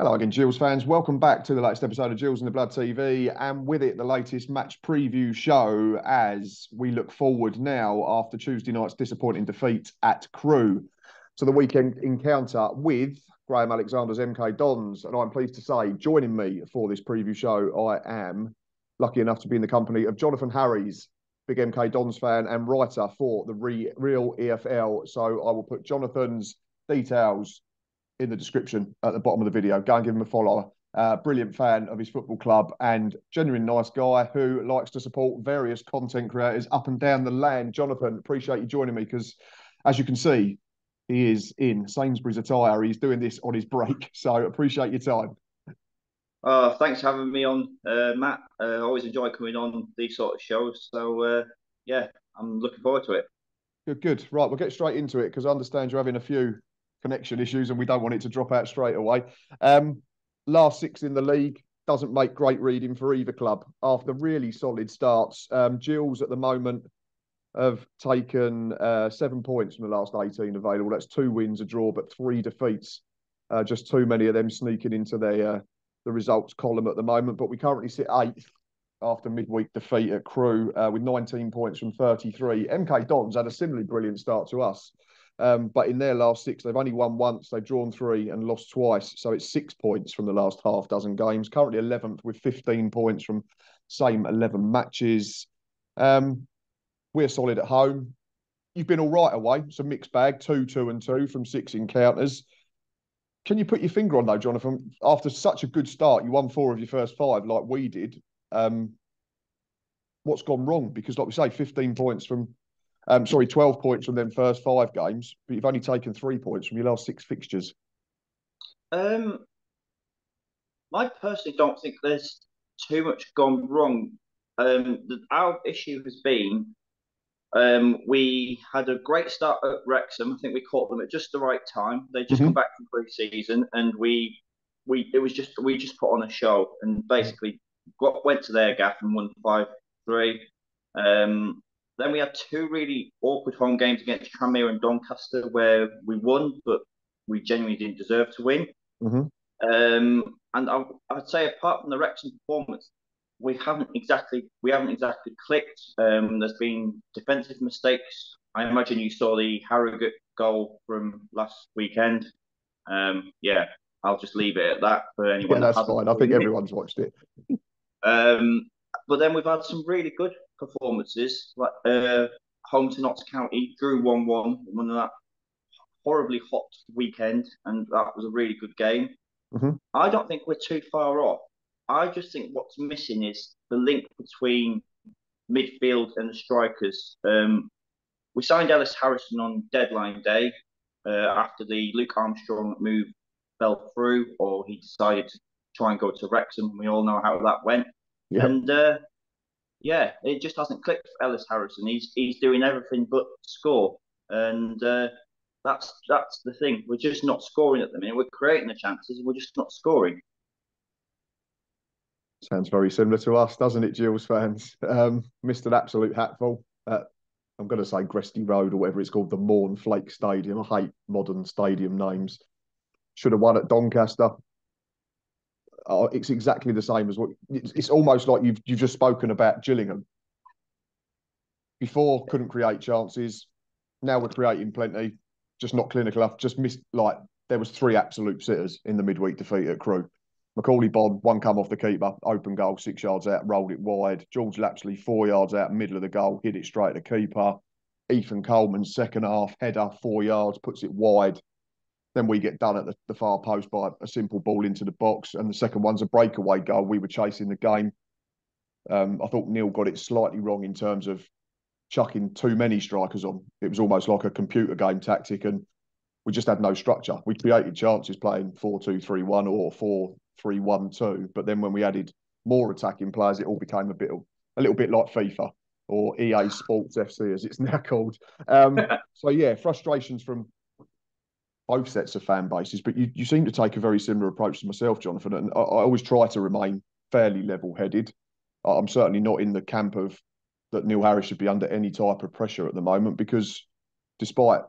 Hello again, Gills fans. Welcome back to the latest episode of Gills in the Blood TV, and with it, the latest match preview show as we look forward now after Tuesday night's disappointing defeat at Crewe to the weekend encounter with Graham Alexander's MK Dons. And I'm pleased to say, joining me for this preview show, I am lucky enough to be in the company of Jonathan Harries, big MK Dons fan and writer for the Real EFL. So I will put Jonathan's details in the description at the bottom of the video. Go and give him a follow. Brilliant fan of his football club and genuine nice guy who likes to support various content creators up and down the land. Jonathan, appreciate you joining me because, as you can see, he is in Sainsbury's attire. He's doing this on his break, so appreciate your time. Thanks for having me on, Matt. I always enjoy coming on these sort of shows. So, yeah, I'm looking forward to it. Good, good. Right, we'll get straight into it because I understand you're having a few connection issues and we don't want it to drop out straight away. Last six in the league doesn't make great reading for either club after really solid starts. Gills at the moment have taken 7 points from the last 18 available. That's 2 wins, a draw, but 3 defeats. Just too many of them sneaking into the results column at the moment. But we currently sit 8th after midweek defeat at Crewe with 19 points from 33. MK Dons had a similarly brilliant start to us. But in their last 6, they've only won once, they've drawn 3 and lost twice. So it's 6 points from the last half dozen games. Currently 11th with 15 points from same 11 matches. We're solid at home. You've been all right away. It's a mixed bag, 2, 2 and 2 from 6 encounters. Can you put your finger on though, Jonathan? After such a good start, you won 4 of your first 5 like we did. What's gone wrong? Because like we say, 15 points from 12 points from them first 5 games, but you've only taken 3 points from your last 6 fixtures. Um, I personally don't think there's too much gone wrong. Our issue has been we had a great start at Wrexham. I think we caught them at just the right time. They just come back from pre-season, and we just put on a show and basically went to their gaff and won 5-3. Then we had 2 really awkward home games against Tranmere and Doncaster where we won, but we genuinely didn't deserve to win. And I'd say apart from the Wrexham performance, we haven't exactly clicked. There's been defensive mistakes. I imagine you saw the Harrogate goal from last weekend. Yeah, I'll just leave it at that for anyone that hasn't. Fine. I think everyone's watched it. But then we've had some really good performances, like home to Notts County, drew 1-1, one of that horribly hot weekend, and that was a really good game. I don't think we're too far off. I just think what's missing is the link between midfield and the strikers. We signed Ellis Harrison on deadline day after the Luke Armstrong move fell through, or he decided to try and go to Wrexham. We all know how that went. Yep. And yeah, it just hasn't clicked for Ellis Harrison. He's doing everything but score, and that's the thing. We're just not scoring at the minute. We're creating the chances, we're just not scoring. Sounds very similar to us, doesn't it, Gills fans? Missed an absolute hatful at, I'm going to say Gresty Road or whatever it's called, the Morn Flake Stadium. I hate modern stadium names. Should have won at Doncaster. It's exactly the same as what it's almost like you've just spoken about Gillingham. Before couldn't create chances. Now we're creating plenty, just not clinical enough. Just missed, like there was 3 absolute sitters in the midweek defeat at Crewe. Macaulay Bond, 1 come off the keeper, open goal, 6 yards out, rolled it wide. George Lapsley, 4 yards out, middle of the goal, hit it straight at the keeper. Ethan Coleman, second half, header, 4 yards, puts it wide. Then we get done at the far post by a simple ball into the box. And the second one's a breakaway goal. We were chasing the game. I thought Neil got it slightly wrong in terms of chucking too many strikers on. It was almost like a computer game tactic, and we just had no structure. We created chances playing 4-2-3-1 or 4-3-1-2, but then when we added more attacking players, it all became a little bit like FIFA or EA Sports FC, as it's now called. So yeah, frustrations from both sets of fan bases, but you seem to take a very similar approach to myself, Jonathan, and I always try to remain fairly level-headed. I'm certainly not in the camp of that Neil Harris should be under any type of pressure at the moment, because despite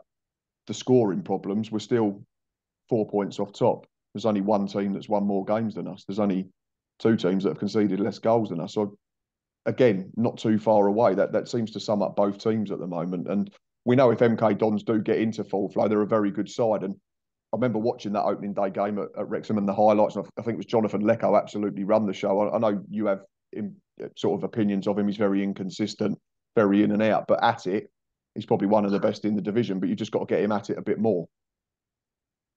the scoring problems, we're still 4 points off top. there's only one team that's won more games than us. There's only two teams that have conceded less goals than us. So again, not too far away. That seems to sum up both teams at the moment. And we know if MK Dons do get into full flow, they're a very good side. And I remember watching that opening day game at Wrexham and the highlights. And I think it was Jonathan Lecco absolutely run the show. I know you have sort of opinions of him. He's very inconsistent, very in and out. But at it, he's probably one of the best in the division. But you just got to get him at it a bit more.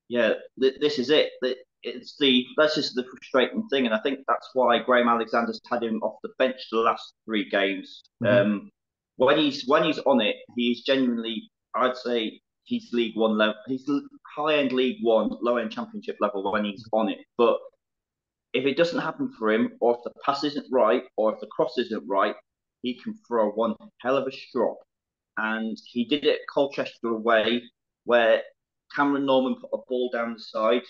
Yeah, this is it. That's just the frustrating thing, and I think that's why Graham Alexander's had him off the bench the last three games. When he's on it, he's genuinely, I'd say, he's League One level. He's high end League One, low end Championship level when he's on it. But if it doesn't happen for him, or if the pass isn't right, or if the cross isn't right, he can throw one hell of a strop. And he did it at Colchester away, where Cameron Norman put a ball down the side.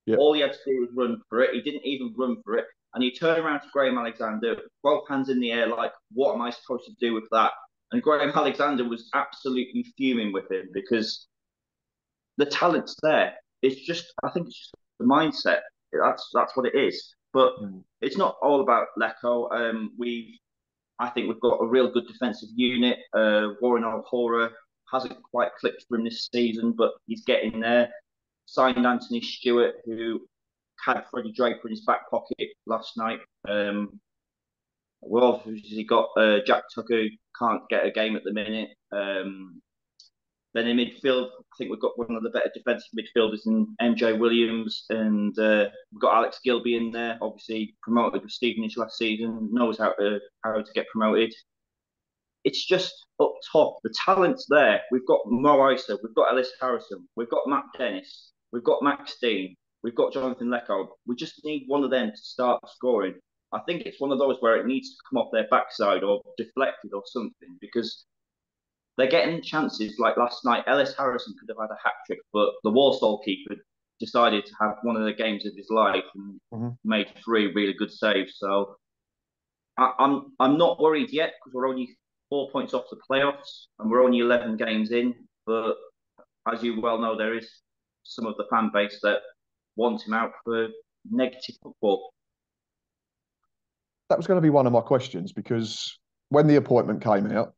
Yep. All he had to do was run for it. He didn't even run for it. And he turned around to Graham Alexander, both hands in the air, like, what am I supposed to do with that? And Graham Alexander was absolutely fuming with him because the talent's there. I think it's just the mindset. That's what it is. But it's not all about Lecco. I think we've got a real good defensive unit. Warren O'Hora hasn't quite clicked for him this season, but he's getting there. Signed Anthony Stewart, who had Freddie Draper in his back pocket last night. Well, he got Jack Tucker, who can't get a game at the minute. Then in midfield, I think we've got one of the better defensive midfielders in MJ Williams, and we've got Alex Gilby in there. Obviously promoted with Stevenage last season, knows how to get promoted. It's just up top. The talent's there. We've got Mo Isa, we've got Ellis Harrison, we've got Matt Dennis, we've got Max Dean, we've got Jonathan Lecco. We just need one of them to start scoring. I think it's one of those where it needs to come off their backside or deflected or something, because they're getting chances like last night. Ellis Harrison could have had a hat trick, but the Walsall keeper decided to have one of the games of his life and made three really good saves. So I'm not worried yet because we're only 4 points off the playoffs and we're only 11 games in. But as you well know, there is some of the fan base that want him out for negative football. That was going to be one of my questions, because when the appointment came out,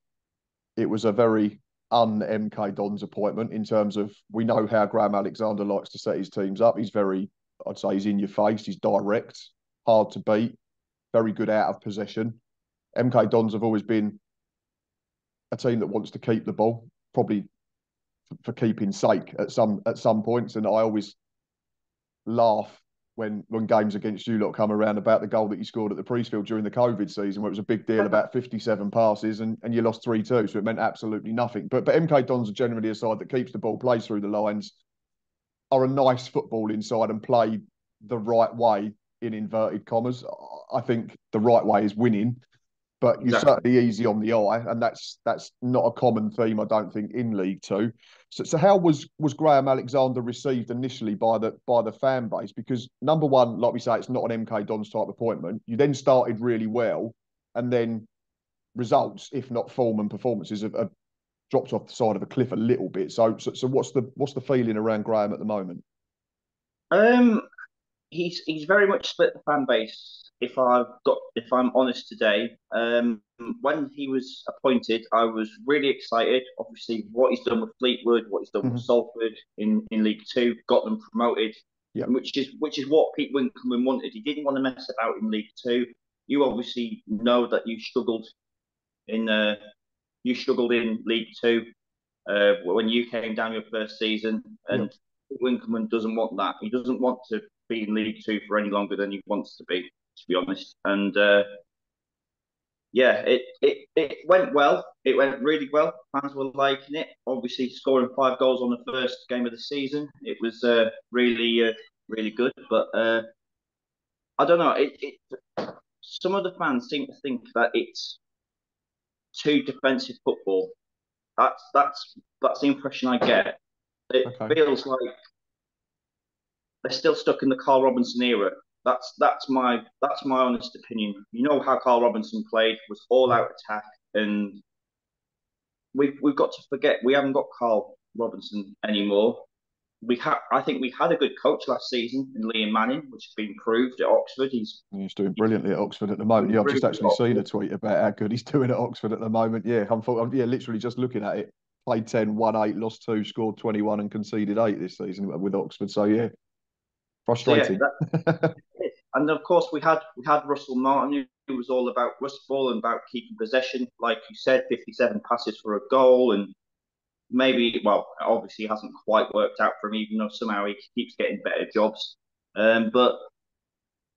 it was a very un-MK Dons appointment in terms of, we know how Graham Alexander likes to set his teams up. He's very, I'd say he's in your face, he's direct, hard to beat, very good out of possession. MK Dons have always been a team that wants to keep the ball, probably for keeping sake at some points. And I always laugh when games against you lot come around about the goal that you scored at the Priestfield during the COVID season, where it was a big deal about 57 passes and you lost 3-2, so it meant absolutely nothing. But MK Dons are generally a side that keeps the ball, plays through the lines, are a nice footballing side and play the right way, in inverted commas. I think the right way is winning, but you're certainly easy on the eye, and that's not a common theme, I don't think, in League Two. So how was Graham Alexander received initially by the fan base? Because number one, like we say, it's not an MK Dons type appointment. You then started really well, and then results, if not form and performances, have dropped off the side of a cliff a little bit. So what's the feeling around Graham at the moment? He's very much split the fan base. If I'm honest today, when he was appointed, I was really excited. Obviously, what he's done with Fleetwood, what he's done with Salford in League Two, got them promoted, which is what Pete Winkelman wanted. He didn't want to mess about in League Two. You obviously know that you struggled in League Two when you came down your first season, and Winkelman doesn't want that. He doesn't want to be in League Two for any longer than he wants to be honest. And it went well. It went really well. Fans were liking it. Obviously, scoring 5 goals on the first game of the season, it was really good. But I don't know. Some of the fans seem to think that it's too defensive football. That's the impression I get. It feels like they're still stuck in the Carl Robinson era. That's my honest opinion. You know how Carl Robinson played, was all out attack, and we've got to forget we haven't got Carl Robinson anymore. I think we had a good coach last season in Liam Manning, which has been proved at Oxford. He's doing He's brilliantly at Oxford at the moment. Yeah, I've just improved at actually seen a Oxford. tweet about how good he's doing at Oxford at the moment. Yeah, yeah, literally just looking at it. Played 10, won 8, lost 2, scored 21 and conceded 8 this season with Oxford. So yeah, So yeah, frustrating. and of course we had Russell Martin, who was all about Rustball and about keeping possession, like you said, 57 passes for a goal, and maybe, well, obviously it hasn't quite worked out for him, even though somehow he keeps getting better jobs. But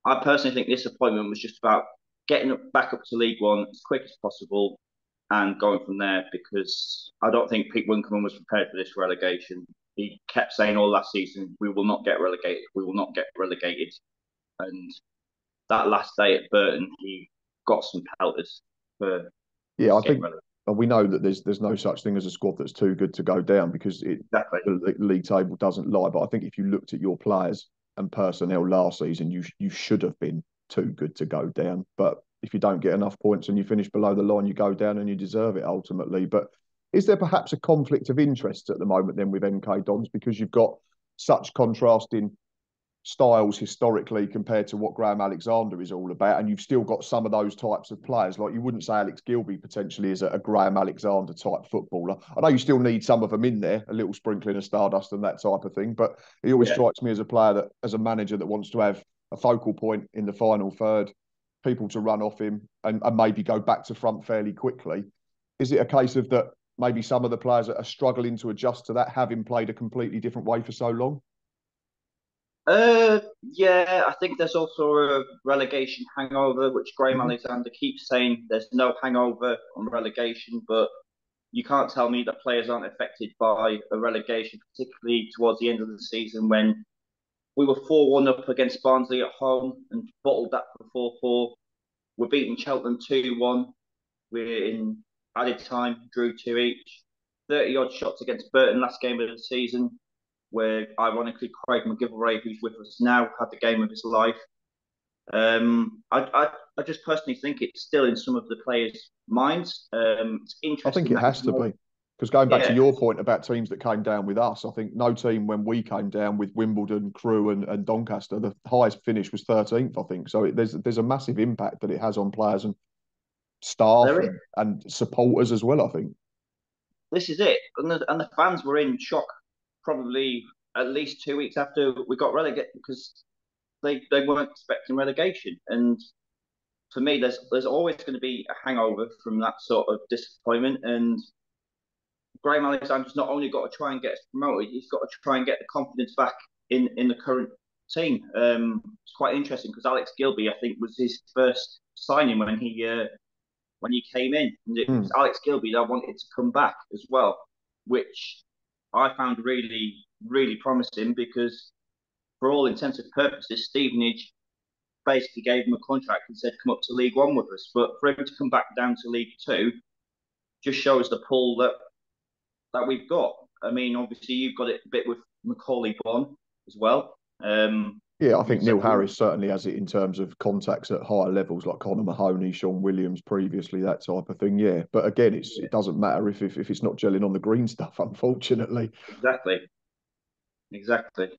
I personally think this appointment was just about getting back up to League One as quick as possible and going from there, because I don't think Pete Winkelman was prepared for this relegation. He kept saying all last season, "We will not get relegated. We will not get relegated." And that last day at Burton, he got some pelters for Yeah, I just getting think relegated. we know that there's no such thing as a squad that's too good to go down because Exactly. the league table doesn't lie. But I think if you looked at your players and personnel last season, you should have been too good to go down. But if you don't get enough points and you finish below the line, you go down and you deserve it ultimately. But is there perhaps a conflict of interest at the moment then with MK Dons because you've got such contrasting styles historically compared to what Graham Alexander is all about, and you've still got some of those types of players. Like you wouldn't say Alex Gilby potentially is a Graham Alexander type footballer. I know you still need some of them in there, a little sprinkling of Stardust and that type of thing, but he always Yeah. strikes me as a player that, as a manager, that wants to have a focal point in the final third, people to run off him and maybe go back to front fairly quickly. Is it a case of that maybe some of the players that are struggling to adjust to that, having played a completely different way for so long? Yeah, I think there's also a relegation hangover, which Graham Mm-hmm. Alexander keeps saying there's no hangover on relegation, but you can't tell me that players aren't affected by a relegation, particularly towards the end of the season when we were 4-1 up against Barnsley at home and bottled that for 4-4. We're beating Cheltenham 2-1. We're in added time, drew 2 each. 30 odd shots against Burton last game of the season, where ironically Craig McGilvray, who's with us now, had the game of his life. I just personally think it's still in some of the players' minds. It's I think interesting it that has to now, be. Because going back to yeah, your point about teams that came down with us, I think no team when we came down with Wimbledon, Crewe, and Doncaster, the highest finish was 13th, I think. So there's a massive impact that it has on players and staff there is. and supporters as well, I think. This is it, and the fans were in shock probably at least 2 weeks after we got relegated because they weren't expecting relegation. And for me, there's always going to be a hangover from that sort of disappointment. And Graham Alexander's not only got to try and get us promoted, he's got to try and get the confidence back in the current team. It's quite interesting because Alex Gilby, I think, was his first signing when he came in, and it was Mm. Alex Gilby that wanted to come back as well, which I found really really promising because for all intents and purposes, Stevenage basically gave him a contract and said, "Come up to League One with us." But for him to come back down to League Two just shows the pull that we've got. I mean, obviously you've got it a bit with Macaulay Bonne as well. Yeah, I think He's Neil Harris certainly has it in terms of contacts at higher levels, like Conor Mahoney, Sean Williams previously, that type of thing. Yeah, but again, it doesn't matter if it's not gelling on the green stuff, unfortunately. exactly, exactly.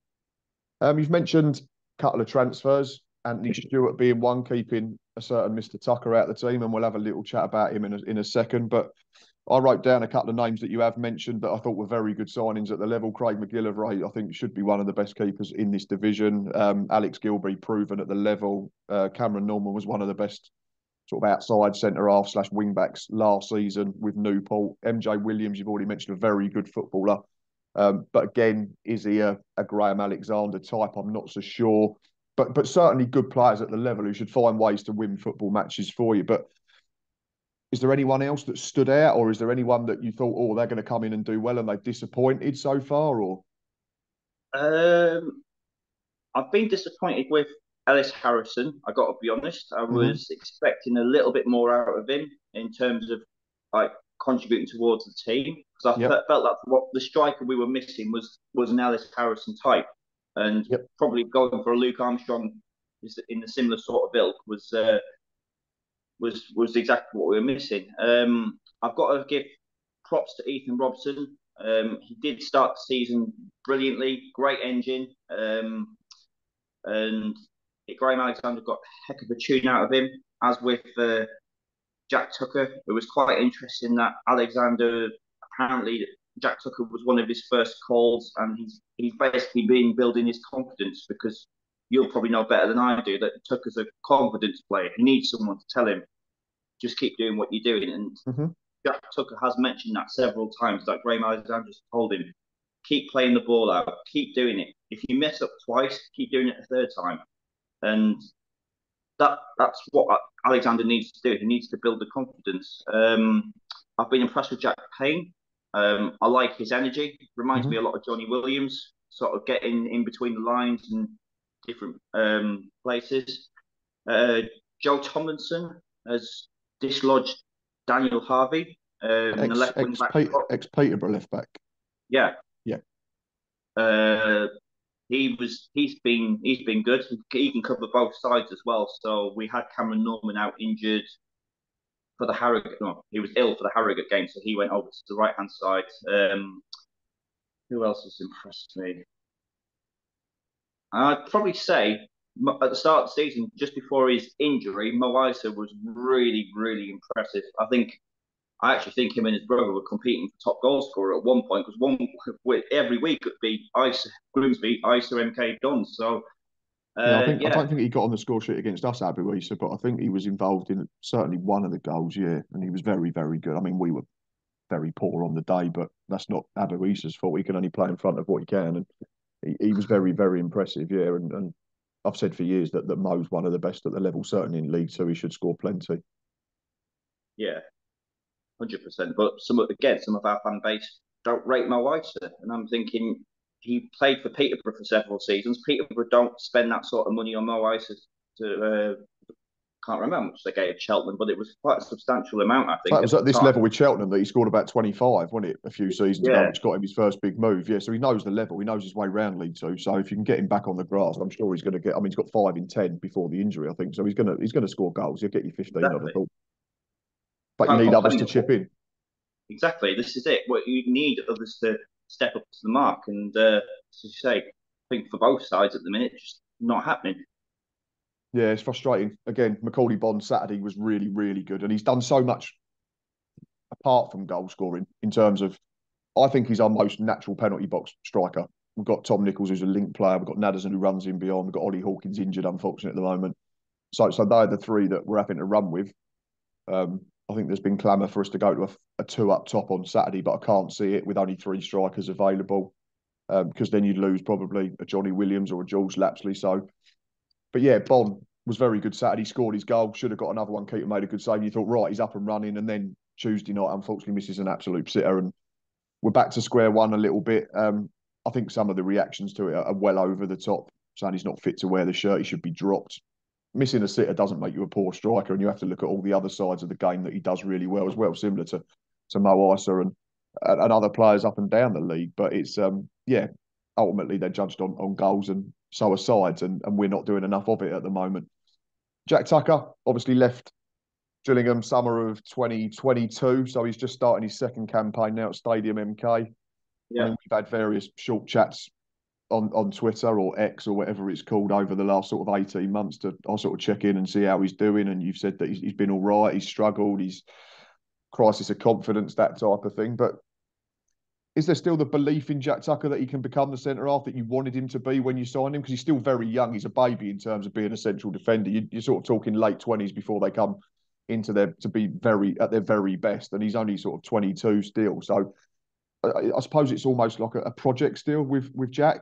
You've mentioned a couple of transfers. Anthony Stewart being one, keeping a certain Mr. Tucker out of the team, and we'll have a little chat about him in a second. But I wrote down a couple of names that you have mentioned that I thought were very good signings at the level. Craig McGillivray, I think, should be one of the best keepers in this division. Alex Gilby, proven at the level. Cameron Norman was one of the best sort of outside centre half slash wing backs last season with Newport. MJ Williams, you've already mentioned, a very good footballer. But again, is he a Graham Alexander type? I'm not so sure. But certainly good players at the level who should find ways to win football matches for you. But is there anyone else that stood out, or is there anyone that you thought, oh, they're going to come in and do well, and they've disappointed so far? Or Um, I've been disappointed with Ellis Harrison. I got to be honest. I Mhm. was expecting a little bit more out of him in terms of like contributing towards the team because I Yep, felt like what the striker we were missing was an Ellis Harrison type, and yep. probably going for a Luke Armstrong in the similar sort of ilk was exactly what we were missing. I've got to give props to Ethan Robson. He did start the season brilliantly, great engine, and Graham Alexander got a heck of a tune out of him. As with Jack Tucker, it was quite interesting that Alexander apparently Jack Tucker was one of his first calls, and he's basically been building his confidence because you'll probably know better than I do that Tucker's a confidence player. He needs someone to tell him just keep doing what you're doing, and Jack Tucker has mentioned that several times. That Graham Alexander's told him keep playing the ball out, keep doing it. If you mess up twice, keep doing it a third time, and that's what Alexander needs to do. He needs to build the confidence. I've been impressed with Jack Payne. I like his energy. Reminds me a lot of Johnny Williams, sort of getting in between the lines and different places. Joe Tomlinson has dislodged Daniel Harvey in the left wing back. Ex Peterborough left back. Yeah, yeah. He's been good. He can cover both sides as well. So we had Cameron Norman out injured for the Harrogate. No, he was ill for the Harrogate game, so he went over to the right hand side. Who else has impressed me? I'd probably say at the start of the season, just before his injury, Mo Isa was really, really impressive. I actually think him and his brother were competing for top goal scorer at one point because every week it would be Isa, Grimsby, Isa, MK done. So I don't think he got on the score sheet against us, Abu Isa, but I think he was involved in certainly one of the goals, yeah, and he was very, very good. I mean, we were very poor on the day, but that's not Abu Isa's fault. He can only play in front of what he can, and he was very, very impressive, yeah. And I've said for years that Mo's one of the best at the level, certainly in League, so he should score plenty. Yeah, 100%. But some of our fan base don't rate Mo Isa, and I'm thinking he played for Peterborough for several seasons. Peterborough don't spend that sort of money on Mo Isa to can't remember how much they gave Cheltenham, but it was quite a substantial amount, I think. That was at this level with Cheltenham that he scored about 25, wasn't it, a few seasons ago, which got him his first big move. Yeah, so he knows the level. He knows his way round League Two. So if you can get him back on the grass, I'm sure he's going to get. I mean, he's got 5 in 10 before the injury, I think. So he's going to score goals. He'll get you 15, I'd have thought. But you need others to chip in. Exactly. This is it. What you need others to step up to the mark. And as you say, I think for both sides at the minute, just not happening. Yeah, it's frustrating. Again, Macaulay Bond Saturday was really, really good. And he's done so much apart from goal scoring in terms of, I think he's our most natural penalty box striker. We've got Tom Nichols, who's a link player. We've got Naderson, who runs in beyond. We've got Ollie Hawkins injured, unfortunately, at the moment. So they're the three that we're having to run with. I think there's been clamour for us to go to a 2 up top on Saturday, but I can't see it with only 3 strikers available because then you'd lose probably a Johnny Williams or a Jules Lapsley. So, but yeah, Bond was very good Saturday, scored his goal, should have got another one. Keeper made a good save. You thought, right, he's up and running. And then Tuesday night, unfortunately, misses an absolute sitter. And we're back to square one a little bit. I think some of the reactions to it are well over the top, saying he's not fit to wear the shirt, he should be dropped. Missing a sitter doesn't make you a poor striker, and you have to look at all the other sides of the game that he does really well as well, similar to Mo Isa and other players up and down the league. But it's ultimately they're judged on goals, and so are sides, and we're not doing enough of it at the moment. Jack Tucker obviously left Gillingham summer of 2022, so he's just starting his second campaign now at Stadium MK. Yeah. I mean, we've had various short chats on Twitter or X or whatever it's called over the last sort of 18 months to I'll sort of check in and see how he's doing. And you've said that he's been all right, he's struggled, he's crisis of confidence, that type of thing. But is there still the belief in Jack Tucker that he can become the centre-half that you wanted him to be when you signed him? Because he's still very young. He's a baby in terms of being a central defender. You're sort of talking late 20s before they come into to be at their very best. And he's only sort of 22 still. So I suppose it's almost like a project still with Jack.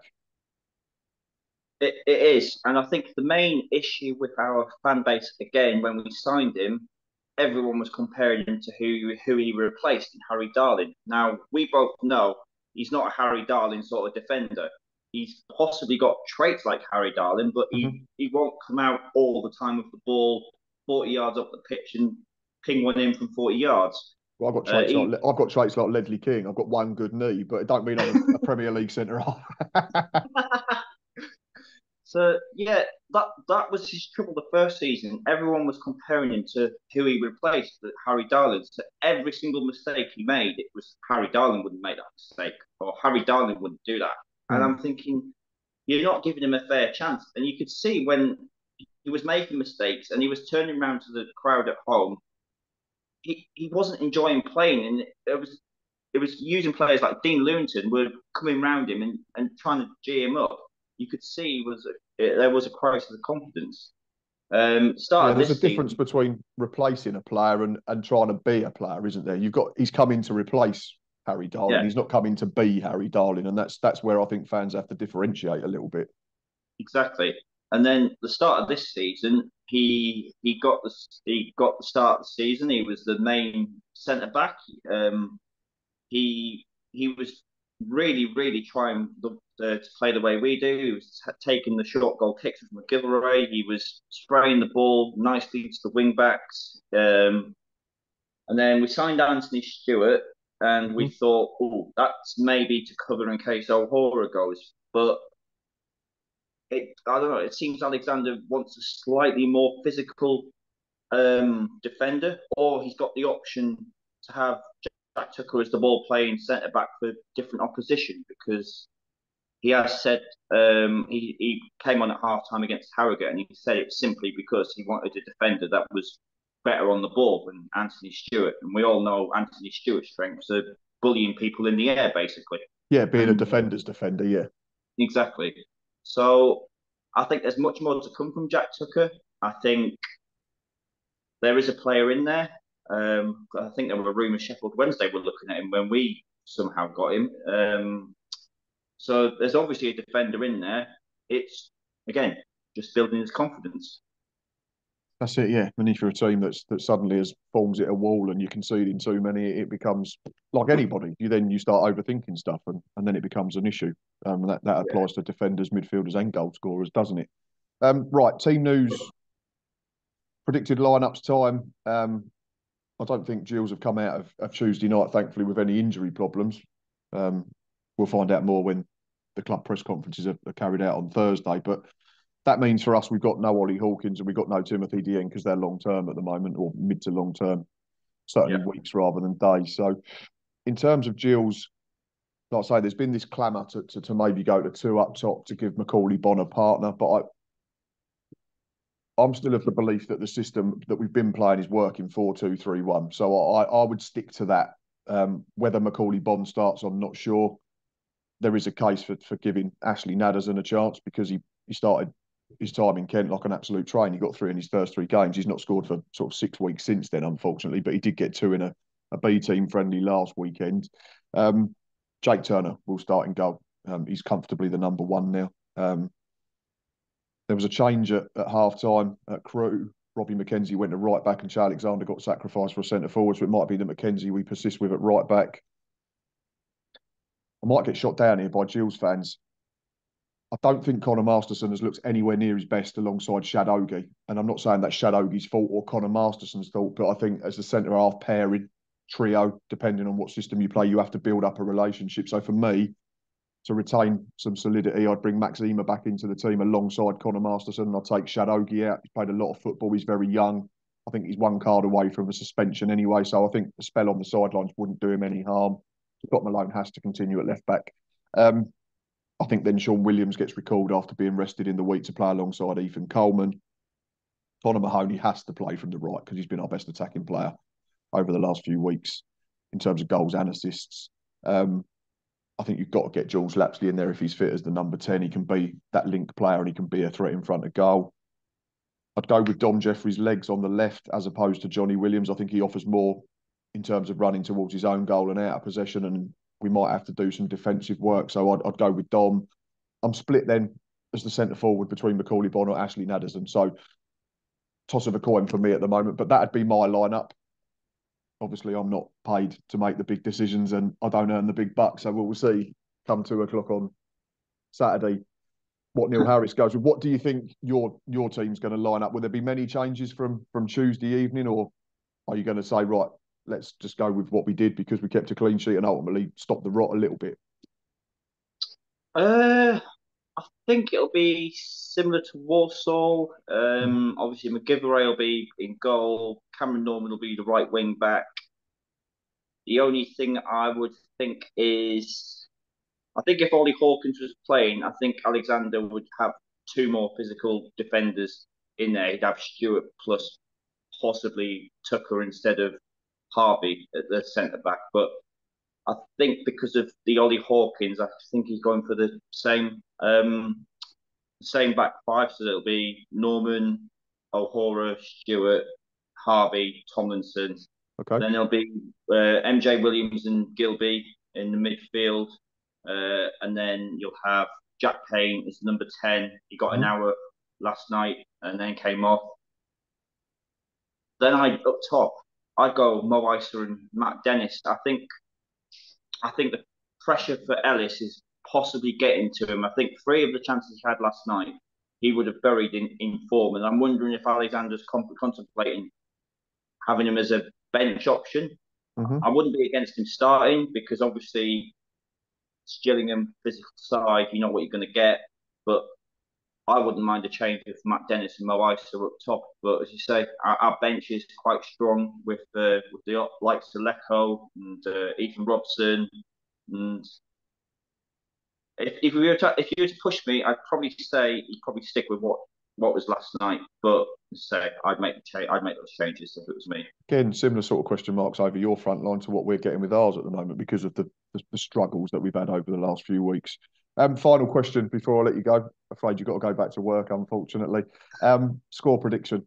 It is. And I think the main issue with our fan base, again, when we signed him, everyone was comparing him to who he replaced in Harry Darling. Now, we both know he's not a Harry Darling sort of defender. He's possibly got traits like Harry Darling, but he won't come out all the time with the ball 40 yards up the pitch and ping one in from 40 yards. Well, I've got traits like Ledley King. I've got one good knee, but it don't mean I'm a Premier League centre half. So yeah, that was his trouble the first season. Everyone was comparing him to who he replaced, Harry Darling. So every single mistake he made, it was Harry Darling wouldn't make that mistake, or Harry Darling wouldn't do that. And Mm. I'm thinking, you're not giving him a fair chance. And you could see when he was making mistakes and he was turning around to the crowd at home, he wasn't enjoying playing, and it was using players like Dean Lewington were coming around him and trying to G him up. You could see there was a crisis of confidence. Start Yeah, of there's a this difference season, between replacing a player and trying to be a player, isn't there? He's coming to replace Harry Darling. yeah, He's not coming to be Harry Darling, and that's where I think fans have to differentiate a little bit. exactly. And then the start of this season, he got the start of the season. He was the main centre back. He was really trying to play the way we do. He was taking the short goal kicks from McGillivray. He was spraying the ball nicely to the wing backs. And then we signed Anthony Stewart, and we Mhm. thought, oh, that's maybe to cover in case O'Hara goes. But I don't know. It seems Alexander wants a slightly more physical defender, or he's got the option to have Jack Tucker as the ball playing centre back for different opposition, because he has said he came on at half time against Harrogate, and he said it simply because he wanted a defender that was better on the ball than Anthony Stewart. And we all know Anthony Stewart's strengths are bullying people in the air, basically. Yeah, being a And defender's defender. Yeah, exactly. So I think there's much more to come from Jack Tucker. I think there is a player in there. I think there were rumours Sheffield Wednesday were looking at him when we somehow got him. So there's obviously a defender in there. It's again just building his confidence. that's it. Yeah, and if you're a team that suddenly has forms it a wall and you're conceding too many, it becomes like anybody. You start overthinking stuff, and then it becomes an issue. And that Yeah, applies to defenders, midfielders, and goal scorers, doesn't it? Right, team news predicted lineups time. I don't think Gills have come out of Tuesday night, thankfully, with any injury problems. Um, we'll find out more when the club press conferences are carried out on Thursday. But that means for us, we've got no Ollie Hawkins and we've got no Timothy Dien because they're long term at the moment, or mid to long term, certainly yeah, weeks rather than days. So, in terms of Gills, like I say, there's been this clamour to maybe go to two up top to give Macaulay Bonne a partner, but I'm still of the belief that the system that we've been playing is working 4-2-3-1. So I would stick to that. Whether Macaulay Bonne starts, I'm not sure. There is a case for giving Ashley Nadesan a chance because he started his time in Kent like an absolute train. He got 3 in his first 3 games. He's not scored for sort of 6 weeks since then, unfortunately, but he did get 2 in a B team friendly last weekend. Jake Turner will start in goal. He's comfortably the number 1 now. There was a change at half time at Crewe. Robbie McKenzie went to right back and Che Alexander got sacrificed for a centre forward. So it might be the McKenzie we persist with at right back. I might get shot down here by Gills fans. I don't think Connor Masterson has looked anywhere near his best alongside Shad Ogie. And I'm not saying that's Shad Ogie's fault or Connor Masterson's fault, but I think as a centre half pairing trio, depending on what system you play, you have to build up a relationship. So for me, to retain some solidity, I'd bring Max Emer back into the team alongside Connor Masterson. I'd take Shad Ogie out. He's played a lot of football. He's very young. I think he's 1 card away from a suspension anyway. So I think a spell on the sidelines wouldn't do him any harm. Scott Malone has to continue at left back. I think then Sean Williams gets recalled after being rested in the week to play alongside Ethan Coleman. Connor Mahoney has to play from the right because he's been our best attacking player over the last few weeks in terms of goals and assists. I think you've got to get Jules Lapsley in there if he's fit as the number 10. He can be that link player and he can be a threat in front of goal. I'd go with Dom Jeffrey's legs on the left as opposed to Johnny Williams. I think he offers more in terms of running towards his own goal and out of possession, and we might have to do some defensive work. So I'd go with Dom. I'm split then as the centre forward between Macaulay Bonne or Ashley Nadesan. So toss of a coin for me at the moment, but that'd be my lineup. Obviously, I'm not paid to make the big decisions and I don't earn the big bucks. So we'll see come 2 o'clock on Saturday what Neil Harris goes with. What do you think your team's going to line up? Will there be many changes from Tuesday evening, or are you going to say, right, let's just go with what we did because we kept a clean sheet and ultimately stopped the rot a little bit? Uh, I think it'll be similar to Warsaw. Obviously, McGillivray will be in goal. Cameron Norman will be the right wing back. The only thing I would think is, I think if Ollie Hawkins was playing, I think Alexander would have two more physical defenders in there. He'd have Stewart plus possibly Tucker instead of Harvey at the centre back. But I think because of the Ollie Hawkins, I think he's going for the same back five. So it'll be Norman, O'Hara, Stewart, Harvey, Tomlinson. Okay. Then there'll be MJ Williams and Gilby in the midfield. And then you'll have Jack Payne as number 10. He got an hour last night and then came off. Then up top, I'd go Mo Isa and Matt Dennis. I think the pressure for Ellis is possibly getting to him. I think three of the chances he had last night, he would have buried in form. And I'm wondering if Alexander's contemplating having him as a bench option. I wouldn't be against him starting because obviously it's Gillingham physical side, you know what you're going to get. But I wouldn't mind a change if Matt Dennis and Mo Isa are up top. But as you say, our bench is quite strong with the likes of Lecco and Ethan Robson. And if you were to push me, I'd probably say you'd probably stick with what was last night. But say I'd make those changes if it was me. Again, similar sort of question marks over your front line to what we're getting with ours at the moment because of the struggles that we've had over the last few weeks. Final question before I let you go. Afraid you've got to go back to work, unfortunately. Score prediction.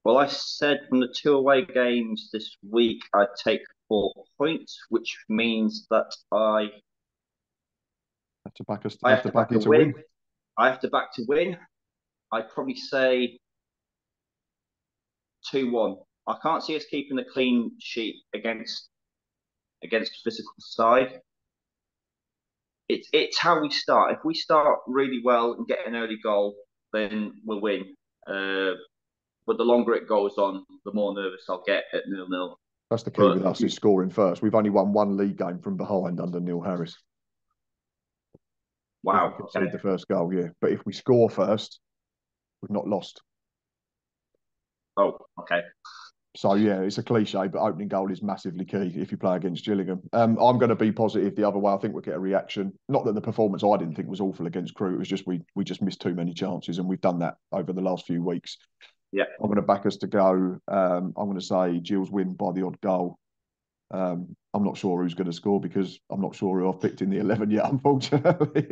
Well, I said from the two away games this week, I'd take 4 points, which means that I have to back us. I have to back you to win. I have to back to win. I'd probably say 2-1. I can't see us keeping a clean sheet against physical side. It's how we start. If we start really well and get an early goal, then we'll win. But the longer it goes on, the more nervous I'll get at 0-0. That's the key with us is scoring first. We've only won one league game from behind under Neil Harris. Wow. If we concede the first goal, yeah. But if we score first, we've not lost. Oh, okay. So, yeah, it's a cliche, but opening goal is massively key if you play against Gillingham. I'm going to be positive the other way. I think we'll get a reaction. Not that the performance I didn't think was awful against Crewe. It was just we just missed too many chances, and we've done that over the last few weeks. Yeah. I'm going to back us to go. I'm going to say Gills win by the odd goal. I'm not sure who's going to score because I'm not sure who I've picked in the 11 yet, unfortunately.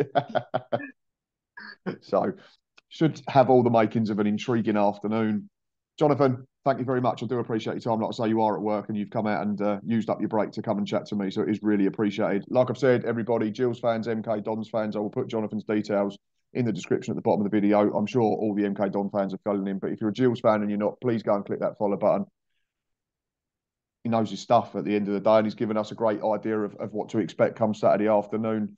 So, should have all the makings of an intriguing afternoon. Jonathan, thank you very much. I do appreciate your time. Like I say, you are at work and you've come out and used up your break to come and chat to me. So it is really appreciated. Like I've said, everybody, Gills fans, MK Dons fans, I will put Jonathan's details in the description at the bottom of the video. I'm sure all the MK Don fans are following him. But if you're a Gills fan and you're not, please go and click that follow button. He knows his stuff at the end of the day and he's given us a great idea of what to expect come Saturday afternoon.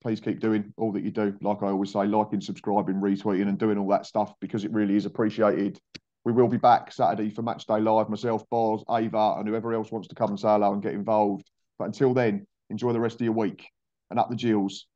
Please keep doing all that you do. Like I always say, liking, subscribing, retweeting and doing all that stuff because it really is appreciated. We will be back Saturday for Matchday Live, myself, Boz, Ava and whoever else wants to come and say hello and get involved. But until then, enjoy the rest of your week and up the Gills.